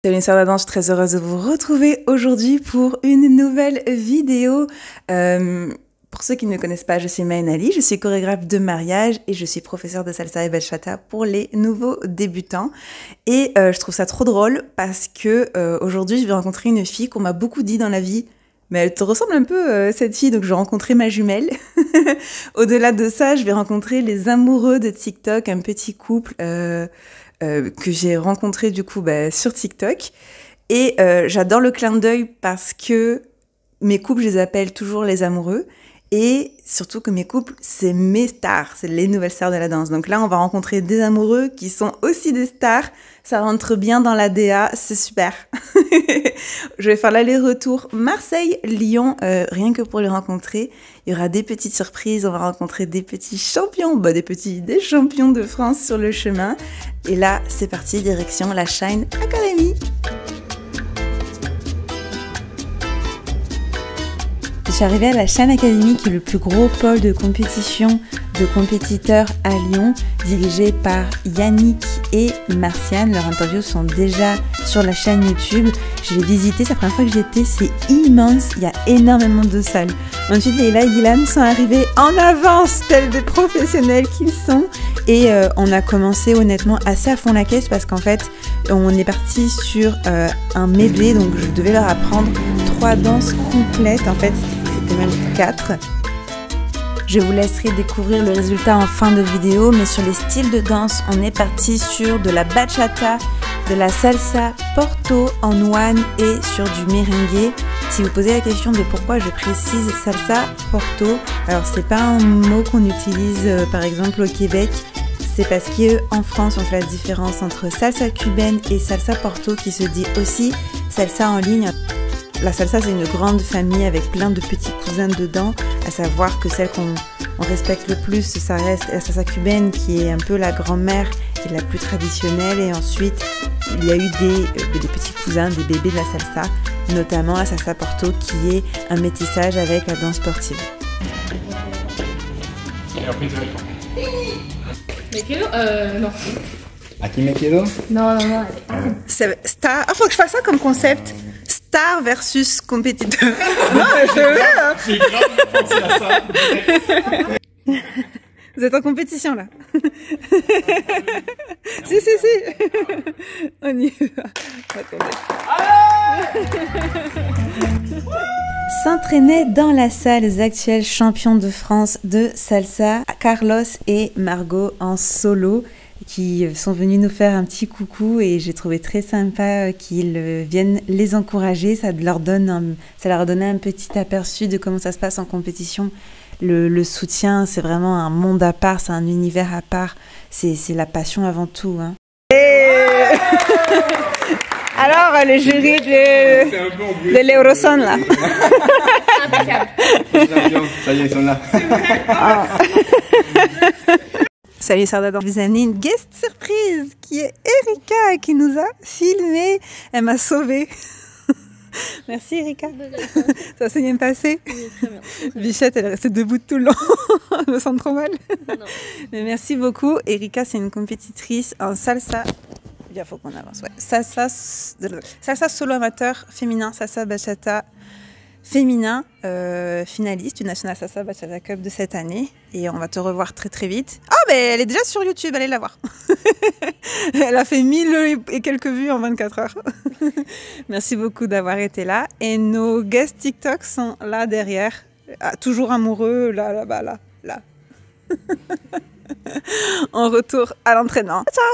Salut Sœur d'Adam, je suis très heureuse de vous retrouver aujourd'hui pour une nouvelle vidéo. Pour ceux qui ne me connaissent pas, je suis Maïna Ali, je suis chorégraphe de mariage et je suis professeure de salsa et bachata pour les nouveaux débutants. Et je trouve ça trop drôle parce que aujourd'hui je vais rencontrer une fille qu'on m'a beaucoup dit dans la vie. Mais elle te ressemble un peu, cette fille, donc je vais rencontrer ma jumelle. Au-delà de ça, je vais rencontrer les amoureux de TikTok, un petit couple que j'ai rencontré du coup sur TikTok. Et j'adore le clin d'œil parce que mes couples, je les appelle toujours les amoureux. Et surtout que mes couples, c'est mes stars, c'est les nouvelles stars de la danse. Donc là, on va rencontrer des amoureux qui sont aussi des stars. Ça rentre bien dans la DA, c'est super. Je vais faire l'aller-retour Marseille-Lyon, rien que pour les rencontrer. Il y aura des petites surprises, on va rencontrer des petits champions, des champions de France sur le chemin. Et là, c'est parti, direction la Shine Academy. Je suis arrivée à la Shine Academy, qui est le plus gros pôle de compétition de compétiteurs à Lyon, dirigé par Yannick et Martiane. Leurs interviews sont déjà sur la chaîne YouTube. Je l'ai visité, c'est la première fois que j'y étais, c'est immense, il y a énormément de salles. Ensuite, Leila et Guylaine sont arrivés en avance, tels des professionnels qu'ils sont. Et on a commencé honnêtement assez à fond la caisse parce qu'en fait, on est parti sur un medley, donc je devais leur apprendre 3 danses complètes, en fait c'était même 4. Je vous laisserai découvrir le résultat en fin de vidéo, mais sur les styles de danse, on est parti sur de la bachata, de la salsa porto en one et sur du merengue. Si vous posez la question de pourquoi je précise salsa porto, alors c'est pas un mot qu'on utilise par exemple au Québec, c'est parce qu'en France on fait la différence entre salsa cubaine et salsa porto qui se dit aussi salsa en ligne. La salsa, c'est une grande famille avec plein de petits cousins dedans, à savoir que celle qu'on respecte le plus, ça reste la salsa cubaine qui est un peu la grand-mère et la plus traditionnelle. Et ensuite, il y a eu des petits cousins, des bébés de la salsa, notamment la salsa porto qui est un métissage avec la danse sportive. ¿Me quedo? Non. Aquí me quedo? Non. Star. Ah, faut que je fasse ça comme concept. Star versus compétiteur. Non, je veux, hein. J'ai grave pensé à ça. Vous êtes en compétition là. Si. On y va. S'entraînaient dans la salle les actuels champions de France de salsa, Carlos et Margot en solo, qui sont venus nous faire un petit coucou et j'ai trouvé très sympa qu'ils viennent les encourager. Ça leur donne un petit aperçu de comment ça se passe en compétition. Le soutien, c'est vraiment un monde à part, c'est un univers à part. C'est la passion avant tout. Hein. Alors, le jury de l'Euroson, là. Ça y est, ils sont là. Salut Sœur d'Adam, je vous ai amené une guest surprise qui est Erika qui nous a filmé. Elle m'a sauvée. Merci Erika. Ça s'est bien passé? Oui, très bien. Bichette, elle est restée debout tout le long. Je me sens trop mal. Non. Mais merci beaucoup. Erika, c'est une compétitrice en salsa. Il faut qu'on avance. Ouais. Salsa solo amateur féminin, salsa bachata féminin, finaliste du National Salsa Bachata Cup de cette année. Et on va te revoir très très vite. Ah, mais elle est déjà sur YouTube, allez la voir. Elle a fait 1000 et quelques vues en 24 heures. Merci beaucoup d'avoir été là. Et nos guests TikTok sont là derrière. Ah, toujours amoureux, là. En retour à l'entraînement. Ciao!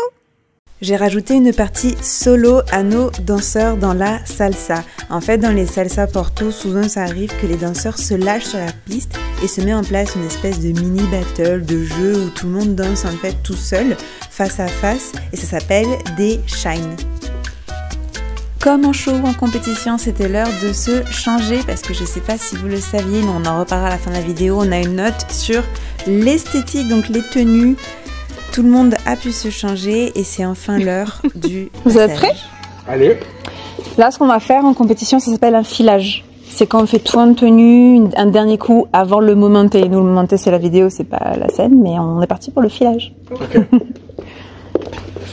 J'ai rajouté une partie solo à nos danseurs dans la salsa. En fait, dans les salsa porto, souvent ça arrive que les danseurs se lâchent sur la piste et se met en place une espèce de mini battle, de jeu où tout le monde danse en fait tout seul, face à face, et ça s'appelle des shines. Comme en show ou en compétition, c'était l'heure de se changer parce que je ne sais pas si vous le saviez, mais on en reparlera à la fin de la vidéo. On a une note sur l'esthétique, donc les tenues. Tout le monde a pu se changer et c'est enfin l'heure du Vous êtes prêts? Allez. Là, ce qu'on va faire en compétition, ça s'appelle un filage. C'est quand on fait tout en tenue, un dernier coup avant le momenté. Nous, le momenté, c'est la vidéo, c'est pas la scène, mais on est parti pour le filage. Ok.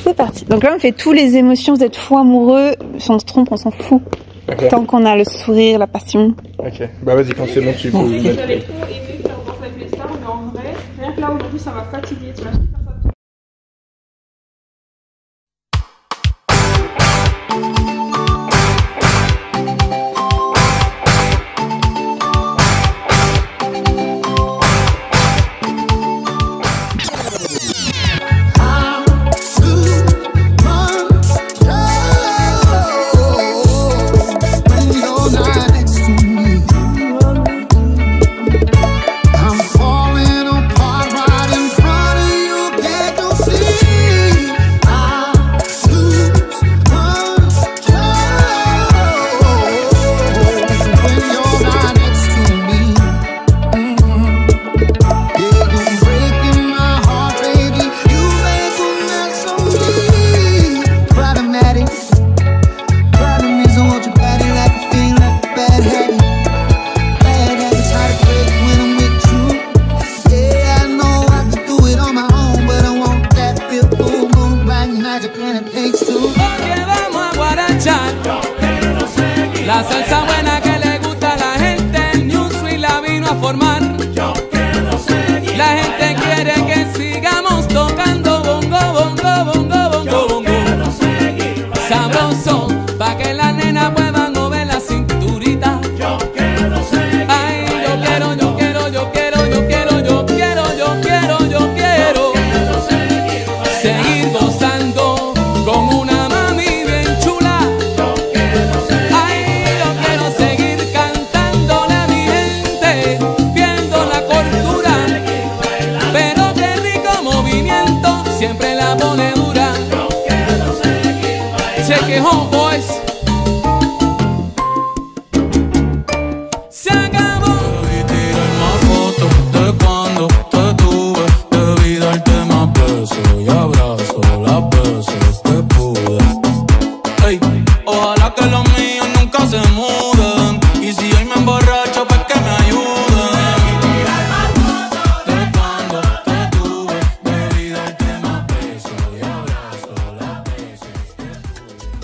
C'est C'est parti. Donc là, on fait tous les émotions. Vous êtes fou amoureux. Si on se trompe, on s'en fout. Okay. Tant qu'on a le sourire, la passion. Ok. Bah vas-y, quand c'est bon, tu peux. J'avais trop aimé faire Danser avec les stars, mais en vrai, rien que là aujourd'hui, ça m'a fatiguée. Tu m'as super fatiguée. La salsa buena que le gusta a la gente, el New Swing la vino a formar. Yo quiero seguir. La gente quiere que sigamos tocando bongo, bongo, bongo, bongo, yo bongo. Quiero seguir sabroso, pa' que las nenas puedan mover la cinturita. Yo quiero seguir. Ay, yo quiero, yo quiero, yo quiero, yo quiero, yo quiero, yo quiero, yo quiero. Yo quiero seguir gozando con una mami bien chula. Yo quiero seguir. Ay, yo quiero seguir cantándole a mi gente, viendo la cordura. Pero qué rico movimiento, siempre la pone dura. Yo quiero seguir bailando. Check it home, boys. Se acabó. Debí tirar más fotos de cuando te tuve. Debí darte más besos y abrazos las veces que pude. Ey, ojalá que los míos nunca se muden. Y si hoy me emborracho, pues que me ayuden. De cuando te tuve. Debí darte más besos y abrazos las veces que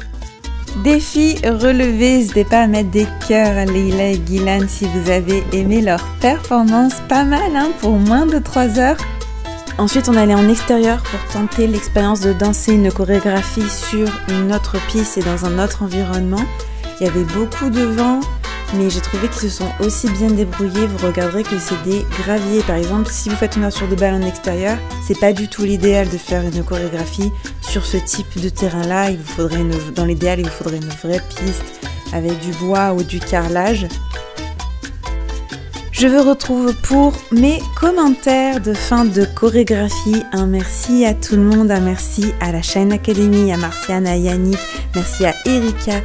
pude. Défi relevé, n'hésitez pas à mettre des cœurs à Leila et Ghilan si vous avez aimé leur performance. Pas mal hein, pour moins de 3 heures. Ensuite, on allait en extérieur pour tenter l'expérience de danser une chorégraphie sur une autre piste et dans un autre environnement. Il y avait beaucoup de vent, mais j'ai trouvé qu'ils se sont aussi bien débrouillés. Vous regarderez que c'est des graviers. Par exemple, si vous faites une ouverture de balle en extérieur, c'est pas du tout l'idéal de faire une chorégraphie sur ce type de terrain-là. Il vous faudrait dans l'idéal, il vous faudrait une vraie piste avec du bois ou du carrelage. Je vous retrouve pour mes commentaires de fin de chorégraphie. Un merci à tout le monde, un merci à la Shine Academy, à Marciane, à Yannick, merci à Erika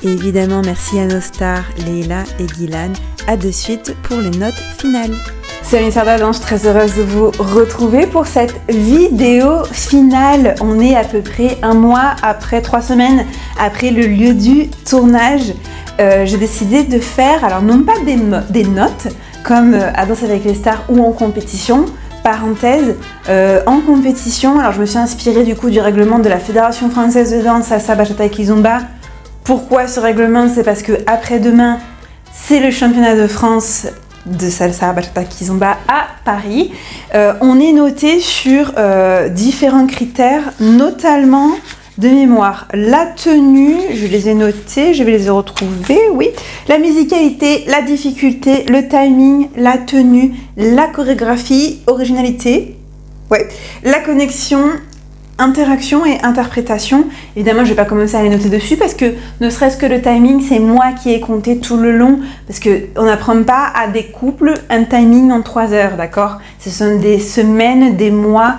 et évidemment merci à nos stars Leila et Ghilan. À de suite pour les notes finales. Salut Sardane, je suis très heureuse de vous retrouver pour cette vidéo finale. On est à peu près 1 mois après, 3 semaines après le lieu du tournage. J'ai décidé de faire, alors non pas des notes, comme à Danser avec les stars ou en compétition. Parenthèse, en compétition, alors je me suis inspirée du coup du règlement de la Fédération française de danse Salsa, Bachata et Kizomba. Pourquoi ce règlement? C'est parce que après-demain, c'est le championnat de France de Salsa, Bachata, Kizomba à Paris. On est noté sur différents critères, notamment de mémoire. La tenue, je les ai notés, je vais les retrouver, oui. La musicalité, la difficulté, le timing, la tenue, la chorégraphie, originalité, ouais. La connexion, interaction et interprétation. Évidemment, je vais pas commencer à les noter dessus parce que ne serait-ce que le timing, c'est moi qui ai compté tout le long parce que on n'apprend pas à des couples un timing en 3 heures, d'accord? Ce sont des semaines, des mois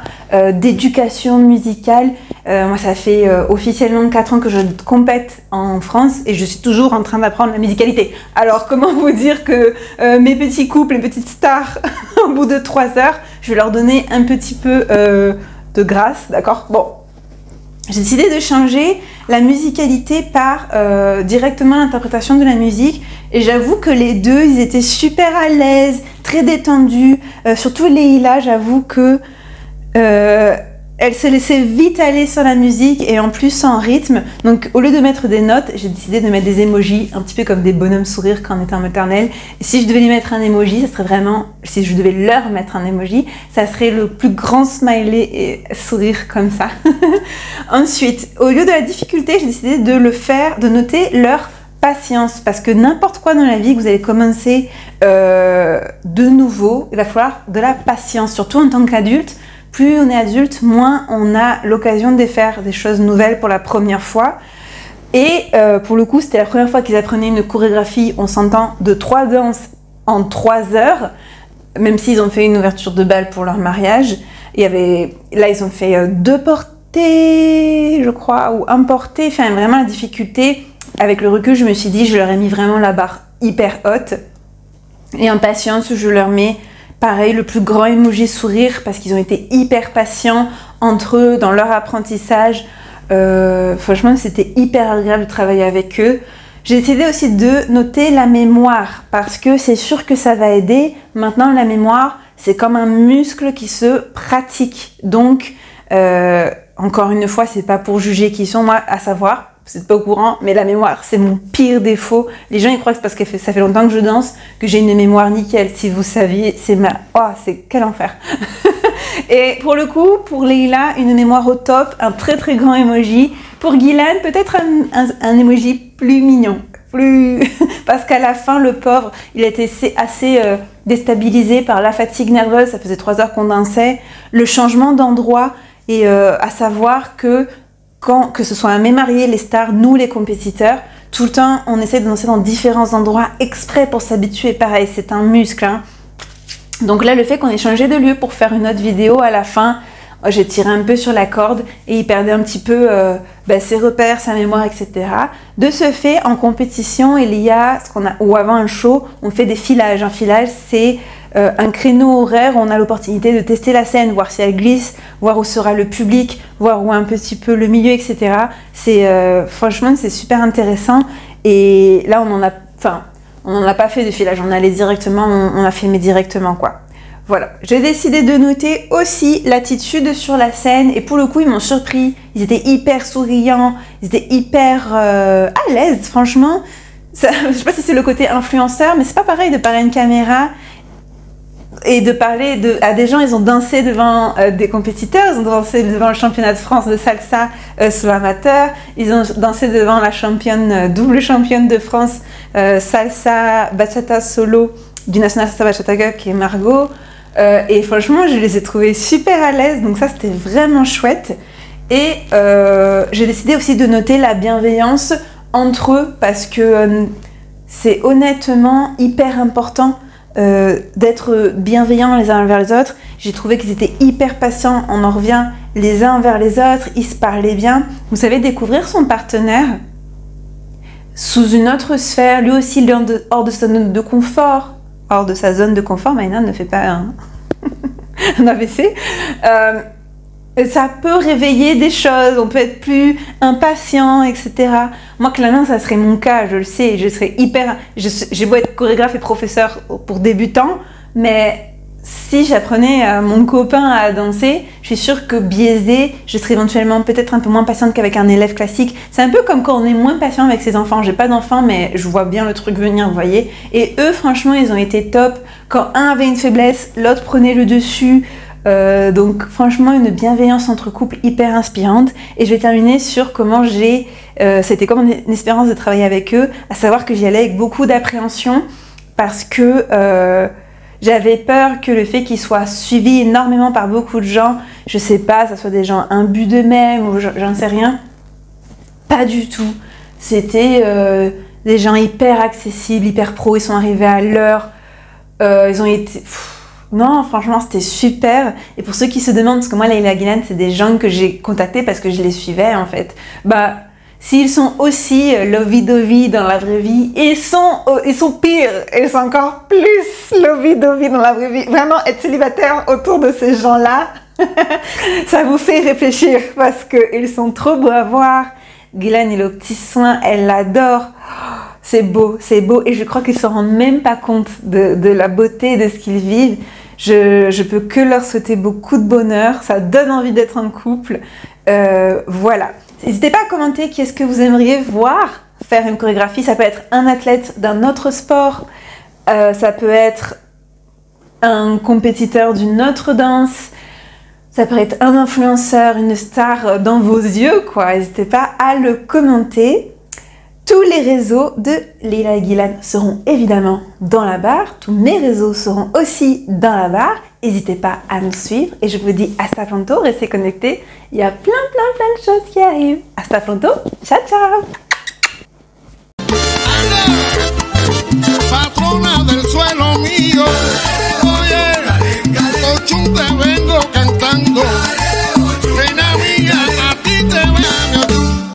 d'éducation musicale. Moi, ça fait officiellement 4 ans que je compète en France et je suis toujours en train d'apprendre la musicalité. Alors, comment vous dire que mes petits couples, les petites stars, au bout de 3 heures, je vais leur donner un petit peu de grâce, d'accord? Bon, j'ai décidé de changer la musicalité par directement l'interprétation de la musique et j'avoue que les deux, ils étaient super à l'aise, très détendus, surtout Leila, j'avoue que elle se laissait vite aller sur la musique et en plus sans rythme. Donc au lieu de mettre des notes, j'ai décidé de mettre des emojis, un petit peu comme des bonhommes sourires quand on était en maternelle. Et si je devais lui mettre un emoji, ça serait vraiment, si je devais leur mettre un emoji, ça serait le plus grand smiley et sourire comme ça. Ensuite, au lieu de la difficulté, j'ai décidé de le faire, de noter leur patience, parce que n'importe quoi dans la vie que vous allez commencer de nouveau, il va falloir de la patience, surtout en tant qu'adulte. Plus on est adulte, moins on a l'occasion de faire des choses nouvelles pour la première fois. Et pour le coup, c'était la première fois qu'ils apprenaient une chorégraphie, on s'entend, de 3 danses en 3 heures, même s'ils ont fait une ouverture de bal pour leur mariage. Là, ils ont fait 2 portées, je crois, ou 1 porté. Enfin, vraiment la difficulté. Avec le recul, je me suis dit, je leur ai mis vraiment la barre hyper haute. Et en patience, je leur mets... pareil, le plus grand emoji sourire parce qu'ils ont été hyper patients entre eux dans leur apprentissage. Franchement, c'était hyper agréable de travailler avec eux. J'ai décidé aussi de noter la mémoire parce que c'est sûr que ça va aider. Maintenant, la mémoire, c'est comme un muscle qui se pratique. Donc, encore une fois, c'est pas pour juger qui sont, moi, à savoir... Vous n'êtes pas au courant, mais la mémoire, c'est mon pire défaut. Les gens, ils croient que c'est parce que ça fait longtemps que je danse que j'ai une mémoire nickel. Si vous saviez, c'est quel enfer. Et pour le coup, pour Leila, une mémoire au top, un très très grand emoji. Pour Guylaine, peut-être un emoji plus mignon. Parce qu'à la fin, le pauvre, il était assez déstabilisé par la fatigue nerveuse. Ça faisait 3 heures qu'on dansait. Le changement d'endroit et à savoir que que ce soit mes mariés, les stars, nous les compétiteurs, tout le temps on essaie de danser dans différents endroits exprès pour s'habituer. Pareil, c'est un muscle, hein. Donc là, le fait qu'on ait changé de lieu pour faire une autre vidéo à la fin, j'ai tiré un peu sur la corde et il perdait un petit peu ses repères, sa mémoire, etc. De ce fait, en compétition, il y a ou avant un show, on fait des filages. Un filage, c'est un créneau horaire où on a l'opportunité de tester la scène, voir si elle glisse, voir où sera le public, voir où un petit peu le milieu, etc. Franchement, c'est super intéressant. Et là, on n'en a pas fait de filage, on allait directement, on a filmé directement, quoi. Voilà, j'ai décidé de noter aussi l'attitude sur la scène et pour le coup, ils m'ont surpris. Ils étaient hyper souriants, ils étaient hyper à l'aise, franchement. Ça, je sais pas si c'est le côté influenceur, mais c'est pas pareil de parler à une caméra et de parler à des gens. Ils ont dansé devant des compétiteurs, ils ont dansé devant le championnat de France de salsa solo amateur, ils ont dansé devant la double championne de France salsa bachata solo du National Salsa Bachata Cup qui est Margot. Et franchement, je les ai trouvés super à l'aise, donc ça c'était vraiment chouette. Et j'ai décidé aussi de noter la bienveillance entre eux parce que c'est honnêtement hyper important d'être bienveillants les uns envers les autres. J'ai trouvé qu'ils étaient hyper patients, on en revient les uns envers les autres, ils se parlaient bien. Vous savez, découvrir son partenaire sous une autre sphère, lui aussi il est hors de sa zone de confort. Hors de sa zone de confort, Maïna ne fait pas un AVC. Ça peut réveiller des choses, on peut être plus impatient, etc. Moi, clairement, ça serait mon cas, je le sais, je serais hyper... J'ai beau être chorégraphe et professeur pour débutants, mais si j'apprenais à mon copain à danser, je suis sûre que biaisée, je serais éventuellement peut-être un peu moins patiente qu'avec un élève classique. C'est un peu comme quand on est moins patient avec ses enfants. J'ai pas d'enfants, mais je vois bien le truc venir, vous voyez. Et eux, franchement, ils ont été top. Quand un avait une faiblesse, l'autre prenait le dessus. Donc franchement, une bienveillance entre couples hyper inspirante. Et je vais terminer sur comment c'était comme une espérance de travailler avec eux, à savoir que j'y allais avec beaucoup d'appréhension parce que j'avais peur que le fait qu'ils soient suivis énormément par beaucoup de gens, je sais pas, ça soit des gens imbus d'eux-mêmes ou j'en sais rien. Pas du tout. C'était des gens hyper accessibles, hyper pro, ils sont arrivés à l'heure. Ils ont été... Non, franchement, c'était super. Et pour ceux qui se demandent, parce que moi, Leila Guylaine, c'est des gens que j'ai contactés parce que je les suivais, en fait. S'ils sont aussi lovey-dovey dans la vraie vie, ils sont pires, ils sont encore plus lovey-dovey dans la vraie vie. Vraiment, être célibataire autour de ces gens-là, ça vous fait réfléchir parce qu'ils sont trop beaux à voir. Guylaine, il a aux petits soins, elle l'adore. C'est beau, et je crois qu'ils ne se rendent même pas compte de la beauté de ce qu'ils vivent. Je peux que leur souhaiter beaucoup de bonheur, ça donne envie d'être en couple. Voilà. N'hésitez pas à commenter qui est-ce que vous aimeriez voir faire une chorégraphie. Ça peut être un athlète d'un autre sport, ça peut être un compétiteur d'une autre danse, ça peut être un influenceur, une star dans vos yeux, quoi. N'hésitez pas à le commenter. Tous les réseaux de Leila Guilan seront évidemment dans la barre. Tous mes réseaux seront aussi dans la barre. N'hésitez pas à nous suivre. Et je vous dis hasta pronto, restez connectés. Il y a plein de choses qui arrivent. Hasta pronto. Ciao, ciao. Patrona del suelo mío, oye, Ochun te ven